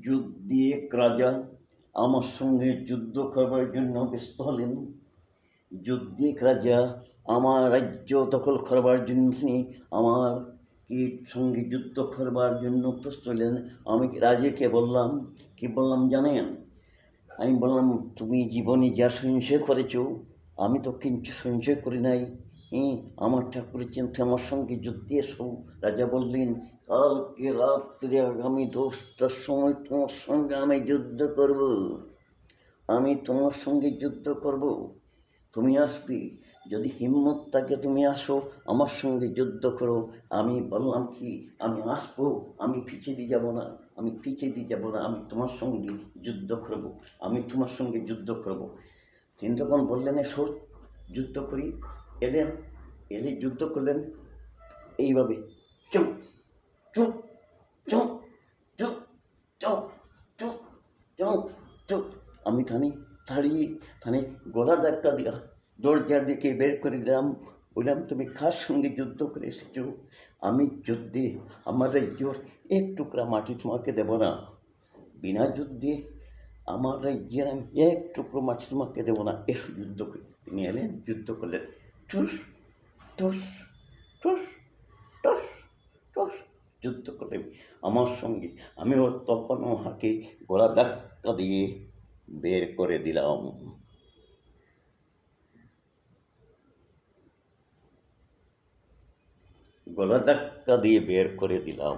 যুদ্ধে এক রাজা আমার সঙ্গে যুদ্ধ করবার জন্য ব্যস্ত হলেন। যুদ্ধে এক রাজা আমার রাজ্য দখল করবার জন্য আমার সঙ্গে যুদ্ধ করবার জন্য প্রস্তুত হলেন। আমি রাজাকে বললাম, কি বললাম জানেন? আমি বললাম, তুমি জীবনে যা সঞ্চয় করেছো আমি তো কিঞ্চু সঞ্চয় করি নাই। আমার ঠাকুর চিন্তা আমার সঙ্গে যুদ্ধে এসো। রাজা বললেন, কালকে রাত্রে আগামী 10টার সময় তোমার সঙ্গে আমি যুদ্ধ করব। আমি তোমার সঙ্গে যুদ্ধ করব, তুমি আসবে। যদি হিম্মত থাকে তুমি আসো, আমার সঙ্গে যুদ্ধ করো। আমি বললাম কি, আমি আসবো, আমি পিছিয়ে দিয়ে যাবো না, আমি পিছিয়ে দিয়ে যাবো না, আমি তোমার সঙ্গে যুদ্ধ করব, আমি তোমার সঙ্গে যুদ্ধ করব। তিনি তখন বললেন, এসো যুদ্ধ করি। এলে যুদ্ধ করলেন এইভাবে, চুপ চুপ চুপ চুপ চুপ চুপ চুপ চুপ। আমি থানে গলা ধাক্কা দিয়া দরজার দিকে বের করে দিলাম। বললাম, তুমি কার সঙ্গে যুদ্ধ করে এসেছো? আমি যুদ্ধে আমার রাজ্যর এক টুকরা মাটি তোমাকে দেব না। বিনা যুদ্ধে আমার রাজ্যের আমি এক টুকরো মাটি তোমাকে দেবো না, এসো যুদ্ধ করি। তিনি এলেন, যুদ্ধ করলেন। টুস টুস টুস টুস টুস যুদ্ধ করলেন আমার সঙ্গে। আমিও তখন ওহাকে গলা ধাক্কা দিয়ে বের করে দিলাম। গলা ধাক্কা দিয়ে বের করে দিলাম।